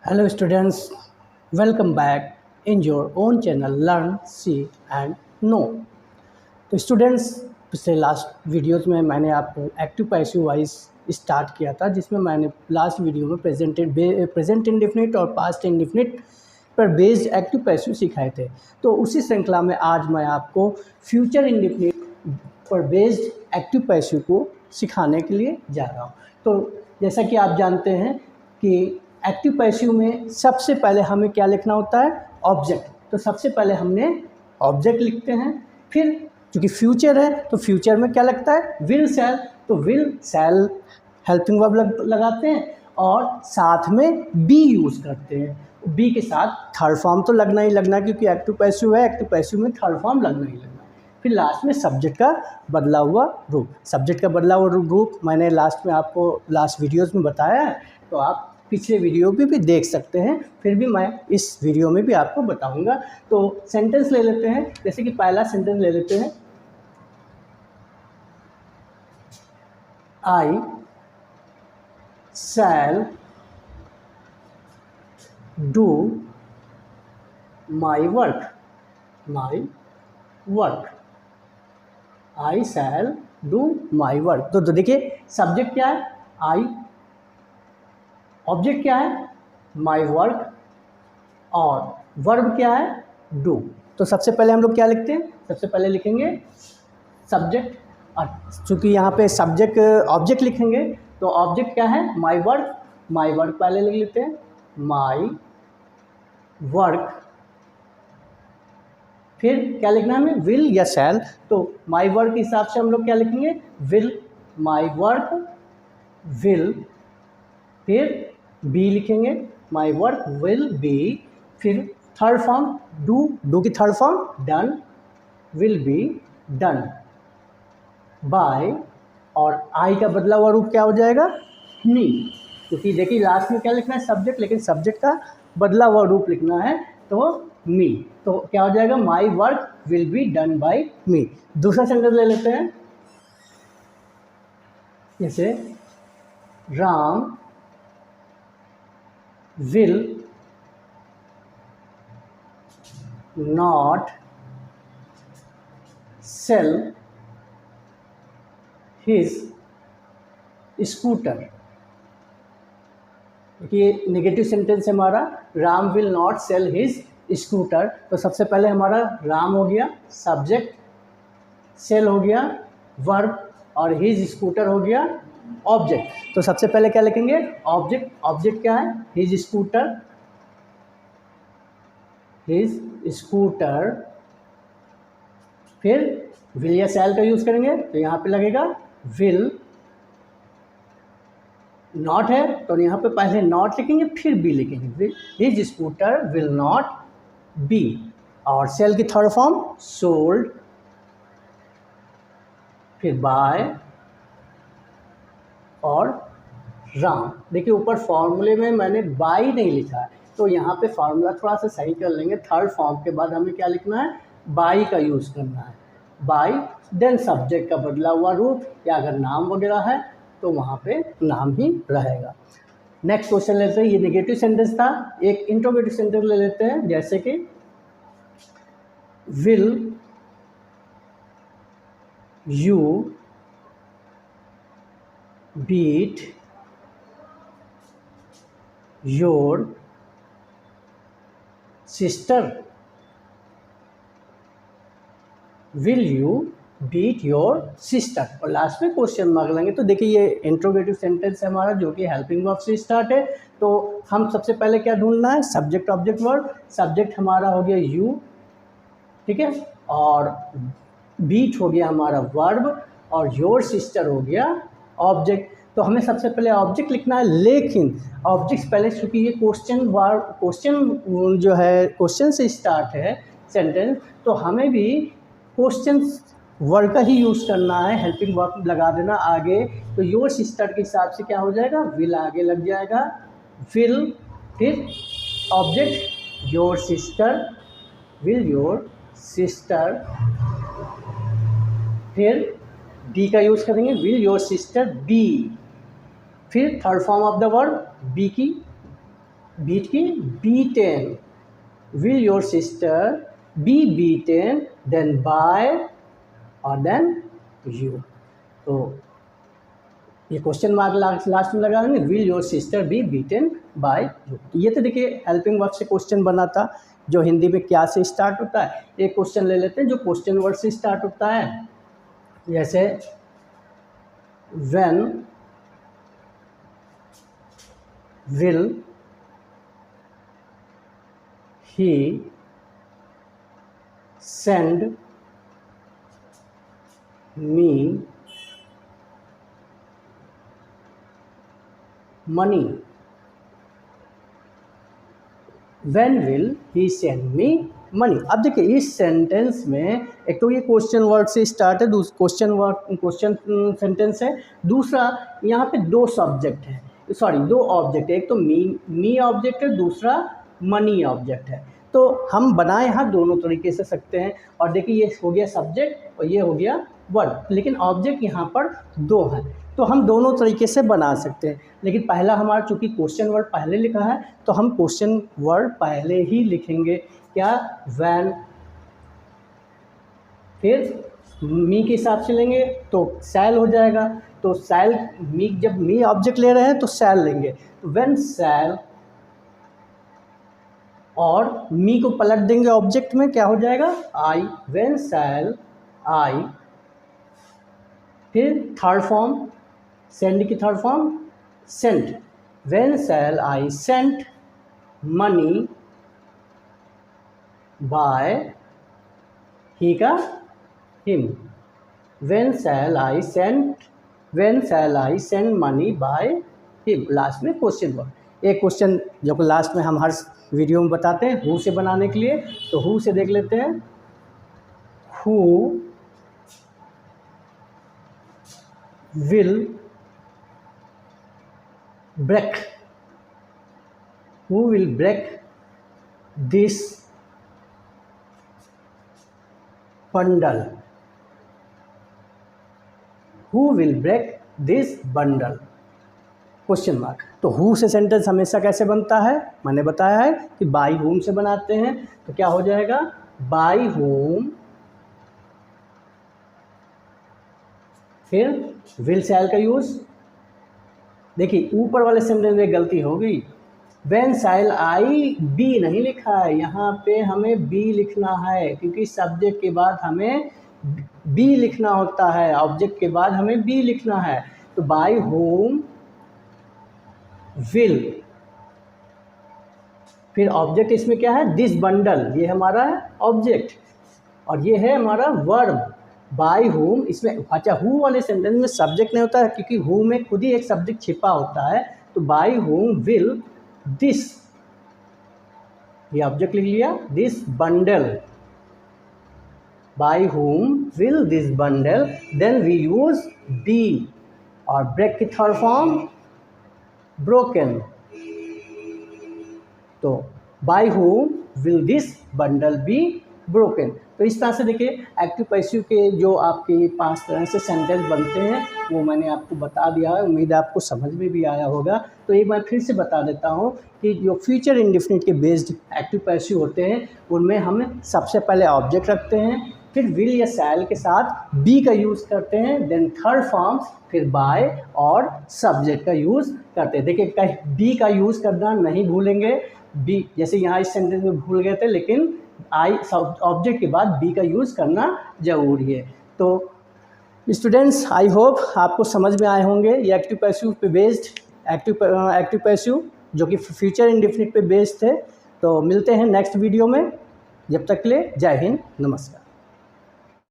Hello students, welcome back in your own channel Learn, See and Know। तो students पिछले last videos में मैंने आपको एक्टिव पैसिव वॉइस स्टार्ट किया था, जिसमें मैंने लास्ट वीडियो में प्रेजेंट इंडेफिनिट और पास्ट इंडेफिनिट पर बेस्ड एक्टिव पैसिव सिखाए थे। तो उसी श्रृंखला में आज मैं आपको फ्यूचर इंडेफिनिट पर बेस्ड एक्टिव पैसिव को सिखाने के लिए जा रहा हूँ। तो जैसा कि आप जानते हैं कि एक्टिव पैसिव में सबसे पहले हमें क्या लिखना होता है, ऑब्जेक्ट। तो सबसे पहले हमने ऑब्जेक्ट लिखते हैं, फिर क्योंकि फ्यूचर है तो फ्यूचर में क्या लगता है, विल शैल। तो विल शैल हेल्पिंग वर्ब लगाते हैं और साथ में बी यूज़ करते हैं। बी के साथ थर्ड फॉर्म तो लगना ही लगना, क्योंकि एक्टिव पैसिव है, एक्टिव पैसिव में थर्ड फॉर्म लगना ही लगना। फिर लास्ट में सब्जेक्ट का बदला हुआ रूप। सब्जेक्ट का बदला हुआ रूप मैंने लास्ट में आपको लास्ट वीडियोस में बताया है, तो आप पिछले वीडियो भी देख सकते हैं। फिर भी मैं इस वीडियो में भी आपको बताऊंगा। तो सेंटेंस ले लेते हैं, जैसे कि पहला सेंटेंस ले लेते हैं, I shall do my work. My work, I shall do my work. तो देखिए सब्जेक्ट क्या है, आई, ऑब्जेक्ट क्या है, माई वर्क, और वर्ब क्या है, डू। तो सबसे पहले हम लोग क्या लिखते हैं, सबसे पहले लिखेंगे सब्जेक्ट, और चूँकि यहाँ पे सब्जेक्ट ऑब्जेक्ट लिखेंगे तो ऑब्जेक्ट क्या है, माई वर्क। माई वर्क पहले लिख लेते हैं, माई वर्क। फिर क्या लिखना है हमें, विल या शैल। तो माई वर्क के हिसाब से हम लोग क्या लिखेंगे, विल, माई वर्क विल। फिर बी लिखेंगे, माई वर्क विल बी। फिर थर्ड फॉर्म डू, डू की third form done, will be done bye. और आई का बदला हुआ रूप क्या हो जाएगा, मी। क्योंकि देखिए लास्ट में क्या लिखना है, सब्जेक्ट, लेकिन सब्जेक्ट का बदला हुआ रूप लिखना है तो मी। तो क्या हो जाएगा, my work will be done by me. दूसरा सेंटेंस ले लेते हैं, जैसे Ram will not sell his scooter। देखिए नेगेटिव सेंटेंस है हमारा, Ram will not sell his scooter. तो सबसे पहले हमारा राम हो गया सब्जेक्ट, सेल हो गया वर्ब, और हिज स्कूटर हो गया ऑब्जेक्ट। तो सबसे पहले क्या लिखेंगे, ऑब्जेक्ट। ऑब्जेक्ट क्या है, हिज स्कूटर, हिज स्कूटर। फिर विल या शैल का यूज करेंगे, तो यहाँ पे लगेगा विल। नॉट है तो यहाँ पे पहले नॉट लिखेंगे, फिर बी लिखेंगे, his scooter will not be. और सेल की थर्ड फॉर्म सोल्ड, फिर बाय और राम। देखिए ऊपर फॉर्मूले में मैंने बाई नहीं लिखा है, तो यहाँ पे फार्मूला थोड़ा सा सही कर लेंगे। थर्ड फॉर्म के बाद हमें क्या लिखना है, बाई का यूज़ करना है, बाई। देन सब्जेक्ट का बदला हुआ रूप, या अगर नाम वगैरह है तो वहाँ पे नाम ही रहेगा। नेक्स्ट क्वेश्चन लेते हैं, ये नेगेटिव सेंटेंस था। एक इंट्रोगेटिव सेंटेंस ले लेते हैं, जैसे कि will you beat your sister. Will you beat your sister, और लास्ट में क्वेश्चन मार्क लेंगे। तो देखिए ये इंट्रोगेटिव सेंटेंस है हमारा, जो कि हेल्पिंग वर्ब से स्टार्ट है। तो हम सबसे पहले क्या ढूंढना है, सब्जेक्ट ऑब्जेक्ट वर्ब। सब्जेक्ट हमारा हो गया यू, ठीक है, और बीट हो गया हमारा वर्ब, और योर सिस्टर हो गया ऑब्जेक्ट। तो हमें सबसे पहले ऑब्जेक्ट लिखना है, लेकिन ऑब्जेक्ट पहले, चूँकि ये क्वेश्चन जो है क्वेश्चन से स्टार्ट है सेंटेंस, तो हमें भी क्वेश्चन वर्ड का ही यूज़ करना है, हेल्पिंग वर्ब लगा देना आगे। तो योर सिस्टर के हिसाब से क्या हो जाएगा, विल आगे लग जाएगा, विल। फिर object your sister, will your sister. फिर डी का यूज़ करेंगे, विल योर सिस्टर बी। फिर third form of the word be की बीट की beaten, will your sister be beaten then by और देन यू। तो ये क्वेश्चन मार्क लास्ट में लगा देंगे, will your sister be beaten by you. तो ये तो देखिए हेल्पिंग वर्ब से क्वेश्चन बना था, जो हिंदी में क्या से स्टार्ट होता है। एक क्वेश्चन ले लेते हैं जो क्वेश्चन वर्ड से स्टार्ट होता है, जैसे when will he send me money, when will he send me money. अब देखिए इस सेंटेंस में एक तो ये क्वेश्चन वर्ड से स्टार्ट है, क्वेश्चन सेंटेंस है, दूसरा यहाँ पे दो सब्जेक्ट है, सॉरी दो ऑब्जेक्ट है, एक तो मी ऑब्जेक्ट है, दूसरा मनी ऑब्जेक्ट है। तो हम बनाए यहाँ दोनों तरीके से सकते हैं। और देखिए ये हो गया सब्जेक्ट और ये हो गया वर्ड, लेकिन ऑब्जेक्ट यहाँ पर दो है, तो हम दोनों तरीके से बना सकते हैं। लेकिन पहला हमारा चूँकि क्वेश्चन वर्ड पहले लिखा है, तो हम क्वेश्चन वर्ड पहले ही लिखेंगे, क्या, व्हेन, फिर मी के हिसाब से लेंगे तो शैल हो जाएगा। तो शैल मी, जब मी ऑब्जेक्ट ले रहे हैं तो शैल लेंगे, तो व्हेन शैल, और मी को पलट देंगे ऑब्जेक्ट में, क्या हो जाएगा, आई, व्हेन शैल आई। फिर थर्ड फॉर्म सेंड की third form sent, when shall I sent money by he का him, when shall I send money by him. Last में क्वेश्चन वर्ड। एक क्वेश्चन जो कि लास्ट में हम हर वीडियो में बताते हैं हु से बनाने के लिए, तो हु से देख लेते हैं, who will break, who will break this bundle, who will break this bundle, question mark. तो हु से सेंटेंस हमेशा कैसे बनता है, मैंने बताया है कि बाई होम से बनाते हैं। तो क्या हो जाएगा, बाई होम, फिर विल शैल का यूज। देखिए ऊपर वाले सेंटेंस में गलती हो गई, व्हेन शैल आई बी नहीं लिखा है, यहाँ पे हमें बी लिखना है, क्योंकि सब्जेक्ट के बाद हमें बी लिखना होता है, ऑब्जेक्ट के बाद हमें बी लिखना है। तो बाय होम विल, फिर ऑब्जेक्ट इसमें क्या है, दिस बंडल, ये हमारा ऑब्जेक्ट और ये है हमारा वर्ब बाय होम। इसमें अच्छा हु वाले सेंटेंस में सब्जेक्ट नहीं होता है, क्योंकि हु में खुद ही एक सब्जेक्ट छिपा होता है। तो बाय होम विल दिस, ये ऑब्जेक्ट लिख लिया, this bundle, by whom will this bundle, then we use be, और ब्रेक की थर्ड फॉर्म ब्रोकन। तो by whom will this bundle be broken. तो इस तरह से देखिए एक्टिव पैसिव के जो आपके 5 तरह से सेंटेंस बनते हैं वो मैंने आपको बता दिया है, उम्मीद है आपको समझ में भी आया होगा। तो एक बार फिर से बता देता हूँ कि जो फ्यूचर इंडेफिनिट के बेस्ड एक्टिव पैसिव होते हैं उनमें हम सबसे पहले ऑब्जेक्ट रखते हैं, फिर विल या शैल के साथ बी का यूज़ करते हैं, देन थर्ड फॉर्म, फिर बाय और सब्जेक्ट का यूज़ करते हैं। देखिए कहीं बी का यूज़ करना नहीं भूलेंगे, बी जैसे यहाँ इस सेंटेंस में भूल गए थे, लेकिन आई ऑब्जेक्ट के बाद बी का यूज़ करना ज़रूरी है। तो स्टूडेंट्स आई होप आपको समझ में आए होंगे ये एक्टिव पैसिव पे बेस्ड एक्टिव पैसिव जो कि फ्यूचर इंडेफिनिट पे बेस्ड थे। तो मिलते हैं नेक्स्ट वीडियो में, जब तक के लिए जय हिंद, नमस्कार।